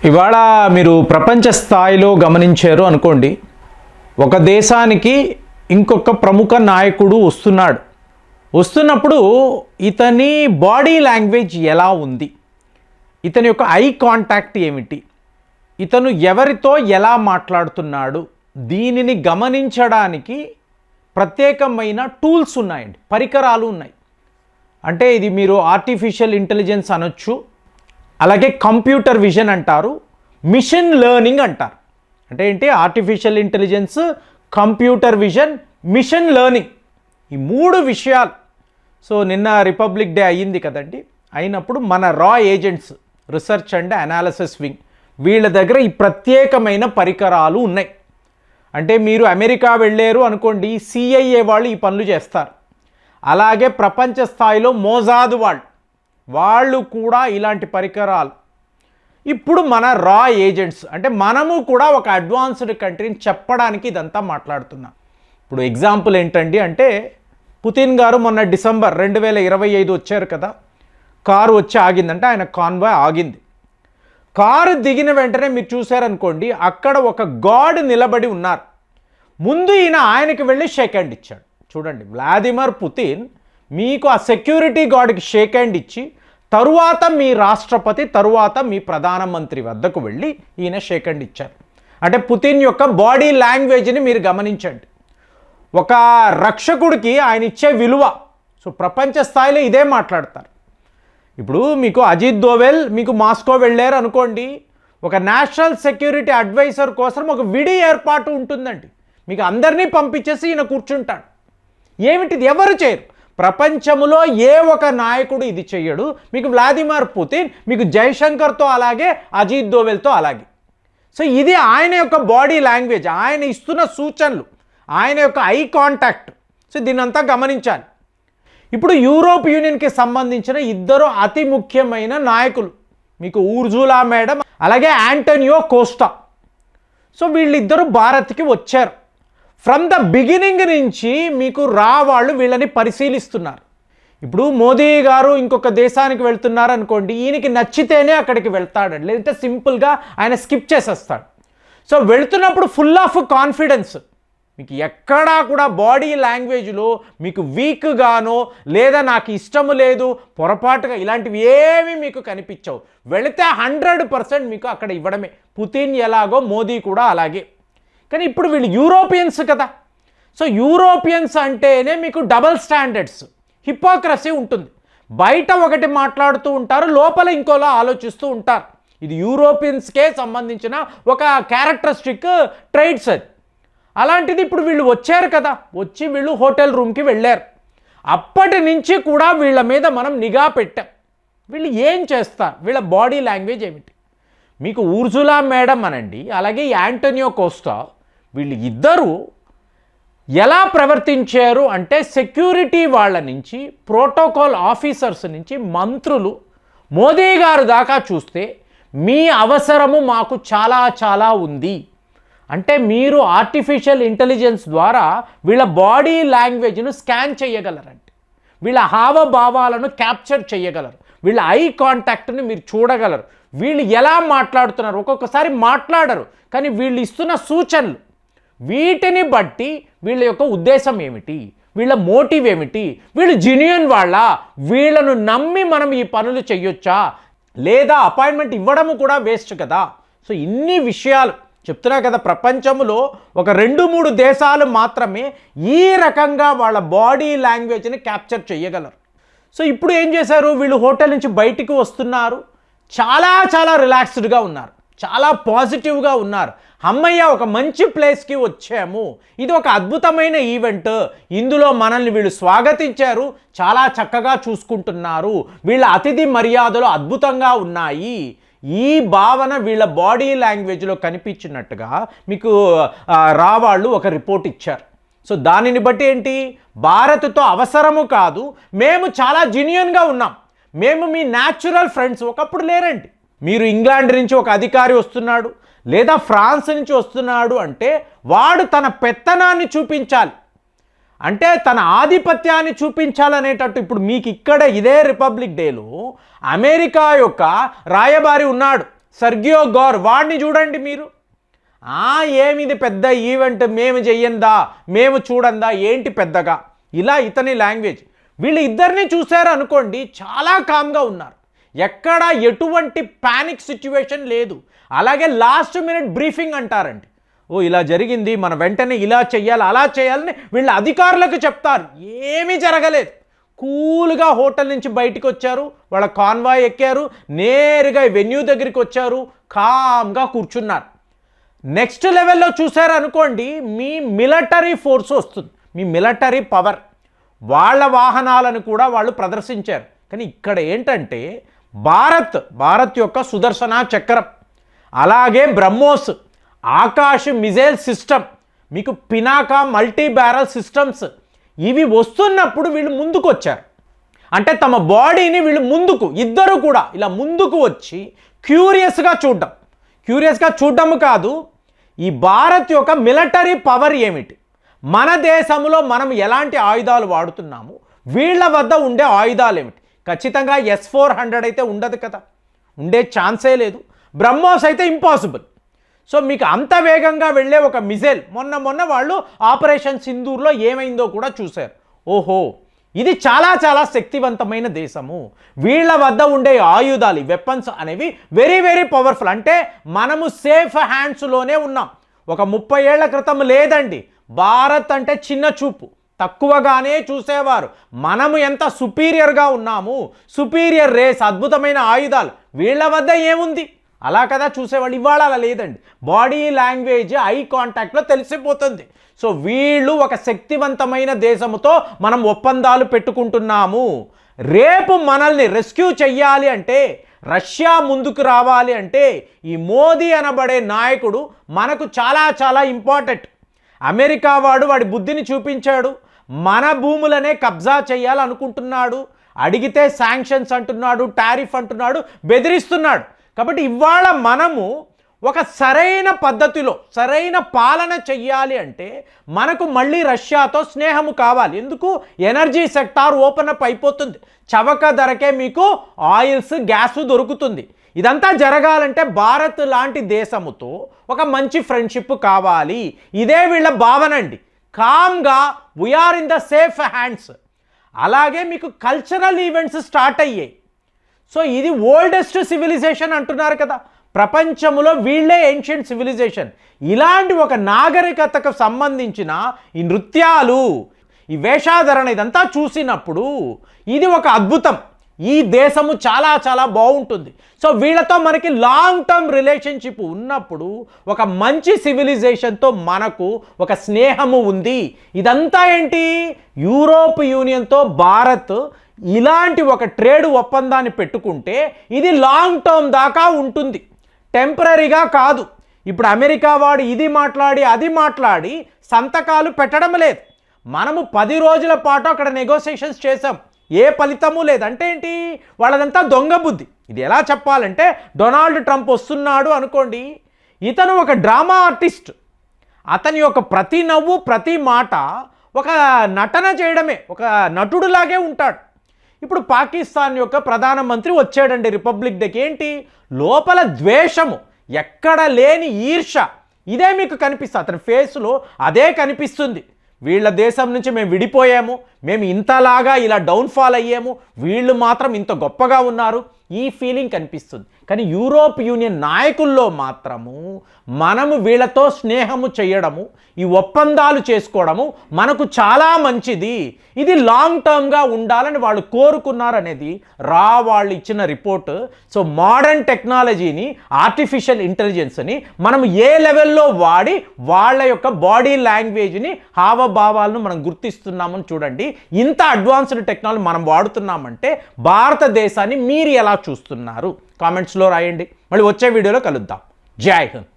ఇవాళ మీరు ప్రపంచ స్థాయిలో గమనించారు అనుకోండి, ఒక దేశానికి ఇంకొక ప్రముఖ నాయకుడు వస్తున్నప్పుడు ఇతని బాడీ లాంగ్వేజ్ ఎలా ఉంది, ఇతని యొక్క ఐ కాంటాక్ట్ ఏమిటి, ఇతను ఎవరితో ఎలా మాట్లాడుతున్నాడు, దీనిని గమనించడానికి ప్రత్యేకమైన టూల్స్ ఉన్నాయండి, పరికరాలు ఉన్నాయి. అంటే ఇది మీరు ఆర్టిఫిషియల్ ఇంటెలిజెన్స్ అనొచ్చు, అలాగే కంప్యూటర్ విజన్ అంటారు, మిషన్ లెర్నింగ్ అంటారు. అంటే ఏంటి? Artificial intelligence, computer vision, machine learning, ఈ మూడు విషయాలు. సో నిన్న రిపబ్లిక్ డే అయ్యింది కదండి, అయినప్పుడు మన రా agents, research and analysis wing, వీళ్ళ దగ్గర ఈ ప్రత్యేకమైన పరికరాలు ఉన్నాయి. అంటే మీరు అమెరికా వెళ్ళారు అనుకోండి, సిఐఏ వాళ్ళు ఈ పనులు చేస్తారు. అలాగే ప్రపంచ స్థాయిలో మోజాద్ వాళ్ళు కూడా ఇలాంటి పరికరాలు. ఇప్పుడు మన రా ఏజెంట్స్, అంటే మనము కూడా ఒక అడ్వాన్స్డ్ కంట్రీని చెప్పడానికి ఇదంతా మాట్లాడుతున్నాం. ఇప్పుడు ఎగ్జాంపుల్ ఏంటండి అంటే, పుతిన్ గారు మొన్న డిసెంబర్ 2025 వచ్చారు కదా, కారు వచ్చి ఆగిందంటే ఆయన కాన్వాయ్ ఆగింది. కారు దిగిన వెంటనే మీరు చూశారనుకోండి, అక్కడ ఒక గార్డ్ నిలబడి ఉన్నారు. ముందు ఆయనకి వెళ్ళి షేక్ హ్యాండ్ ఇచ్చాడు. చూడండి, వ్లాదిమిర్ పుతిన్ మీకు ఆ సెక్యూరిటీ గార్డ్కి షేక్ హ్యాండ్ ఇచ్చి, తరువాత మీ రాష్ట్రపతి, తరువాత మీ ప్రధానమంత్రి వద్దకు వెళ్ళి ఈయన షేక్ హ్యాండ్ ఇచ్చారు. అంటే పుతిన్ యొక్క బాడీ లాంగ్వేజ్ని మీరు గమనించండి. ఒక రక్షకుడికి ఆయన ఇచ్చే విలువ. సో ప్రపంచ స్థాయిలో ఇదే మాట్లాడతారు. ఇప్పుడు మీకు అజిత్ దోవెల్ మీకు మాస్కో వెళ్ళారు అనుకోండి, ఒక నేషనల్ సెక్యూరిటీ అడ్వైజర్ కోసం ఒక విడి ఏర్పాటు ఉంటుందండి. మీకు అందరినీ పంపించేసి ఈయన కూర్చుంటాడు. ఏమిటిది? ఎవరు చేయరు. ప్రపంచంలో ఏ ఒక నాయకుడు ఇది చెయ్యడు. మీకు వ్లాదిమిర్ పుతిన్, మీకు జైశంకర్తో అలాగే, అజిత్ దోవెల్తో అలాగే. సో ఇది ఆయన యొక్క బాడీ లాంగ్వేజ్, ఆయన ఇస్తున్న సూచనలు, ఆయన యొక్క ఐ కాంటాక్ట్. సో దీన్నంతా గమనించాలి. ఇప్పుడు యూరోప్ యూనియన్కి సంబంధించిన ఇద్దరు అతి ముఖ్యమైన నాయకులు, మీకు ఊర్జులా మేడం అలాగే యాంటోనియో కోస్టా. సో వీళ్ళిద్దరూ భారత్కి వచ్చారు. ఫ్రమ్ ద బిగినింగ్ నుంచి మీకు వాళ్ళు వీళ్ళని పరిశీలిస్తున్నారు. ఇప్పుడు మోదీ గారు ఇంకొక దేశానికి వెళ్తున్నారు అనుకోండి, ఈయనకి నచ్చితేనే అక్కడికి వెళ్తాడండి, లేదంటే సింపుల్గా ఆయన స్కిప్ చేసేస్తాడు. సో వెళ్తున్నప్పుడు ఫుల్ ఆఫ్ కాన్ఫిడెన్స్, మీకు ఎక్కడా కూడా బాడీ లాంగ్వేజ్లో మీకు వీక్గానో లేదా నాకు ఇష్టము లేదు, పొరపాటుగా ఇలాంటివి ఏమీ మీకు కనిపించవు. వెళితే 100% మీకు అక్కడ ఇవ్వడమే. పుతిన్ ఎలాగో మోదీ కూడా అలాగే. కానీ ఇప్పుడు వీళ్ళు యూరోపియన్స్ కదా. సో యూరోపియన్స్ అంటేనే మీకు డబల్ స్టాండర్డ్స్, హిపోక్రసీ ఉంటుంది. బయట ఒకటి మాట్లాడుతూ ఉంటారు, లోపల ఇంకోలా ఆలోచిస్తూ ఉంటారు. ఇది యూరోపియన్స్కే సంబంధించిన ఒక క్యారెక్టరిస్టిక్ ట్రైట్స్ అది. అలాంటిది ఇప్పుడు వీళ్ళు వచ్చారు కదా, వచ్చి వీళ్ళు హోటల్ రూమ్కి వెళ్ళారు. అప్పటి నుంచి కూడా వీళ్ళ మీద మనం నిఘా పెట్టాం. వీళ్ళు ఏం చేస్తారు, వీళ్ళ బాడీ లాంగ్వేజ్ ఏమిటి. మీకు ఊర్జులా మేడం అనండి, అలాగే యాంటోనియో కోస్టా, వీళ్ళు ఇద్దరు ఎలా ప్రవర్తించారు అంటే, సెక్యూరిటీ వాళ్ళ నుంచి, ప్రోటోకాల్ ఆఫీసర్స్ నుంచి, మంత్రులు, మోదీ గారు దాకా చూస్తే మీ అవసరము మాకు చాలా చాలా ఉంది అంటే, మీరు ఆర్టిఫిషియల్ ఇంటెలిజెన్స్ ద్వారా వీళ్ళ బాడీ లాంగ్వేజ్ను స్కాన్ చేయగలరంటే, వీళ్ళ హావభావాలను క్యాప్చర్ చేయగలరు, వీళ్ళ ఐ కాంటాక్ట్ని మీరు చూడగలరు. వీళ్ళు ఎలా మాట్లాడుతున్నారు, ఒక్కొక్కసారి మాట్లాడరు, కానీ వీళ్ళు ఇస్తున్న సూచనలు, వీటిని బట్టి వీళ్ళ యొక్క ఉద్దేశం ఏమిటి, వీళ్ళ మోటివ్ ఏమిటి, వీళ్ళు జెన్యూన్ వీళ్ళను నమ్మి మనం ఈ పనులు చేయొచ్చా, లేదా అపాయింట్మెంట్ ఇవ్వడము కూడా వేస్ట్ కదా. సో ఇన్ని విషయాలు చెప్తున్నా కదా, ప్రపంచంలో ఒక 2-3 దేశాలు మాత్రమే ఈ రకంగా వాళ్ళ బాడీ లాంగ్వేజ్ని క్యాప్చర్ చేయగలరు. సో ఇప్పుడు ఏం చేశారు, వీళ్ళు హోటల్ నుంచి బయటికి వస్తున్నారు, చాలా చాలా రిలాక్స్డ్గా ఉన్నారు, చాలా పాజిటివ్గా ఉన్నారు. అమ్మయ్య, ఒక మంచి ప్లేస్కి వచ్చాము, ఇది ఒక అద్భుతమైన ఈవెంట్, ఇందులో మనల్ని వీళ్ళు స్వాగతించారు, చాలా చక్కగా చూసుకుంటున్నారు, వీళ్ళ అతిథి మర్యాదలు అద్భుతంగా ఉన్నాయి. ఈ భావన వీళ్ళ బాడీ లాంగ్వేజ్లో కనిపించినట్టుగా మీకు వాళ్ళు ఒక రిపోర్ట్ ఇచ్చారు. సో దానిని బట్టి ఏంటి, భారత్తో అవసరము కాదు, మేము చాలా జెన్యూన్గా ఉన్నాం, మేము మీ న్యాచురల్ ఫ్రెండ్స్. ఒకప్పుడు లేరండి. మీరు ఇంగ్లాండ్ నుంచి ఒక అధికారి వస్తున్నాడు, లేదా ఫ్రాన్స్ నుంచి వస్తున్నాడు అంటే వాడు తన పెత్తనాన్ని చూపించాలి, అంటే తన ఆధిపత్యాన్ని చూపించాలనేటట్టు. ఇప్పుడు మీకు ఇక్కడ ఇదే రిపబ్లిక్ డేలో అమెరికా యొక్క రాయబారి ఉన్నాడు, సర్గియో గోర్, వాడిని చూడండి మీరు. ఏమిది పెద్ద ఈవెంట్, మేము చెయ్యందా, మేము చూడందా, ఏంటి పెద్దగా, ఇలా ఇతని లాంగ్వేజ్. వీళ్ళు ఇద్దరిని చూశారు అనుకోండి, చాలా కామ్గా ఉన్నారు, ఎక్కడ ఎటువంటి ప్యానిక్ సిచ్యువేషన్ లేదు. అలాగే లాస్ట్ మినిట్ బ్రీఫింగ్ అంటారండి, ఇలా జరిగింది, మన వెంటనే ఇలా చెయ్యాలి, అలా చేయాలని వీళ్ళ అధికారులకు చెప్తారు. ఏమీ జరగలేదు, కూల్గా హోటల్ నుంచి బయటికి వచ్చారు, వాళ్ళ కాన్వాయ్ ఎక్కారు, నేరుగా వెన్యూ దగ్గరికి వచ్చారు, కామ్గా కూర్చున్నారు. నెక్స్ట్ లెవెల్లో చూశారు అనుకోండి, మీ మిలిటరీ ఫోర్స్ వస్తుంది, మీ మిలిటరీ పవర్, వాళ్ళ వాహనాలను కూడా వాళ్ళు ప్రదర్శించారు. కానీ ఇక్కడ ఏంటంటే భారత్ యొక్క సుదర్శన చక్రం, అలాగే బ్రహ్మోస్ ఆకాశ్ మిజైల్ సిస్టమ్, మీకు పినాకా మల్టీ బ్యారల్ సిస్టమ్స్, ఇవి వస్తున్నప్పుడు వీళ్ళు ముందుకు వచ్చారు. అంటే తమ బాడీని వీళ్ళు ముందుకు, ఇద్దరు కూడా ఇలా ముందుకు వచ్చి క్యూరియస్గా చూడడం కాదు, ఈ భారత్ యొక్క మిలిటరీ పవర్ ఏమిటి, మన దేశంలో మనం ఎలాంటి ఆయుధాలు వాడుతున్నాము, వీళ్ళ వద్ద ఉండే ఆయుధాలు ఏమిటి. ఖచ్చితంగా S-400 అయితే ఉండదు కదా, ఉండే ఛాన్సే లేదు. బ్రహ్మోస్ అయితే ఇంపాసిబుల్. సో మీకు అంత వేగంగా వెళ్ళే ఒక మిజైల్, మొన్న వాళ్ళు ఆపరేషన్ సింధూర్లో ఏమైందో కూడా చూశారు. ఓహో, ఇది చాలా చాలా శక్తివంతమైన దేశము, వీళ్ళ వద్ద ఉండే ఆయుధాలు, వెపన్స్ అనేవి వెరీ వెరీ పవర్ఫుల్. అంటే మనము సేఫ్ హ్యాండ్స్లోనే ఉన్నాం. ఒక 30 ఏళ్ల క్రితం లేదండి, భారత్ అంటే చిన్న చూపు, తక్కువగానే చూసేవారు. మనము ఎంత సుపీరియర్గా ఉన్నాము, సుపీరియర్ రేస్, అద్భుతమైన ఆయుధాలు, వీళ్ళ వద్ద ఏముంది అలా కదా చూసేవాళ్ళు. ఇవాళ అలా లేదండి, బాడీ లాంగ్వేజ్, ఐ కాంటాక్ట్లో తెలిసిపోతుంది. సో వీళ్ళు ఒక శక్తివంతమైన దేశంతో మనం ఒప్పందాలు పెట్టుకుంటున్నాము. రేపు మనల్ని రెస్క్యూ చెయ్యాలి అంటే, రష్యా ముందుకు రావాలి అంటే, ఈ మోదీ అనబడే నాయకుడు మనకు చాలా చాలా ఇంపార్టెంట్. అమెరికా వాడి బుద్ధిని చూపించాడు, మన భూములనే కబ్జా చేయాలనుకుంటున్నాడు, అడిగితే శాంక్షన్స్ అంటున్నాడు, టారిఫ్ అంటున్నాడు, బెదిరిస్తున్నాడు. కాబట్టి ఇవాళ మనము ఒక సరైన పద్ధతిలో సరైన పాలన చెయ్యాలి అంటే మనకు మళ్ళీ రష్యాతో స్నేహము కావాలి. ఎందుకు? ఎనర్జీ సెక్టార్ ఓపెన్ అప్ అయిపోతుంది, చవక ధరకే మీకు ఆయిల్స్, గ్యాస్ దొరుకుతుంది. ఇదంతా జరగాలంటే భారత్ లాంటి దేశముతో ఒక మంచి ఫ్రెండ్షిప్ కావాలి. ఇదే వీళ్ళ భావన అండి. కామ్గా we are in the safe hands. అలాగే మీకు కల్చరల్ ఈవెంట్స్ స్టార్ట్ అయ్యాయి. సో ఇది ఓల్డెస్ట్ సివిలైజేషన్ అంటున్నారు కదా, ప్రపంచంలో వీళ్ళే ఏన్షియంట్ సివిలైజేషన్. ఇలాంటి ఒక నాగరికతకు సంబంధించిన ఈ నృత్యాలు, ఈ వేషాధరణ, ఇదంతా చూసినప్పుడు ఇది ఒక అద్భుతం. ఈ దేశము చాలా చాలా బాగుంటుంది. సో వీళ్ళతో మనకి లాంగ్ టర్మ్ రిలేషన్షిప్ ఉన్నప్పుడు ఒక మంచి సివిలైజేషన్తో మనకు ఒక స్నేహము ఉంది. ఇదంతా ఏంటి? యూరోప్ యూనియన్తో భారత్ ఇలాంటి ఒక ట్రేడ్ ఒప్పందాన్ని పెట్టుకుంటే ఇది లాంగ్ టర్మ్ దాకా ఉంటుంది, టెంపరీగా కాదు. ఇప్పుడు అమెరికా వాడు ఇది మాట్లాడి అది మాట్లాడి సంతకాలు పెట్టడం లేదు. మనము 10 రోజుల పాటు అక్కడ నెగోసియేషన్స్ చేసాం, ఏ ఫలితము లేదు. అంటే ఏంటి? వాళ్ళదంతా దొంగ బుద్ధి. ఇది ఎలా చెప్పాలంటే, డొనాల్డ్ ట్రంప్ వస్తున్నాడు అనుకోండి, ఇతను ఒక డ్రామా ఆర్టిస్ట్. అతని యొక్క ప్రతి నవ్వు, ప్రతి మాట ఒక నటన చేయడమే, ఒక నటుడులాగే ఉంటాడు. ఇప్పుడు పాకిస్తాన్ యొక్క ప్రధానమంత్రి వచ్చాడండి రిపబ్లిక్ డేకి. ఏంటి? లోపల ద్వేషము, ఎక్కడ లేని ఈర్ష, ఇదే మీకు కనిపిస్తుంది. అతని ఫేస్లో అదే కనిపిస్తుంది. వీళ్ళ దేశం నుంచి మేము విడిపోయాము, మేము ఇంతలాగా ఇలా డౌన్ఫాల్ అయ్యాము, వీళ్ళు మాత్రం ఇంత గొప్పగా ఉన్నారు, ఈ ఫీలింగ్ కనిపిస్తుంది. కానీ యూరోప్ యూనియన్ నాయకుల్లో మాత్రము మనము వీళ్ళతో స్నేహము చేయడము, ఈ ఒప్పందాలు చేసుకోవడము మనకు చాలా మంచిది, ఇది లాంగ్ టర్మ్గా ఉండాలని వాళ్ళు కోరుకున్నారనేది వాళ్ళు ఇచ్చిన రిపోర్ట్. సో మోడర్న్ టెక్నాలజీని, ఆర్టిఫిషియల్ ఇంటెలిజెన్స్ని మనం ఏ లెవెల్లో వాడి వాళ్ళ యొక్క బాడీ లాంగ్వేజ్ని, హావభావాలను మనం గుర్తిస్తున్నామని చూడండి. ఇంత అడ్వాన్స్డ్ టెక్నాలజీ మనం వాడుతున్నామంటే భారతదేశాన్ని మీరు ఎలా చూస్తున్నారు? కామెంట్స్లో రాయండి. మళ్ళీ వచ్చే వీడియోలో కలుద్దాం. జై హింద్.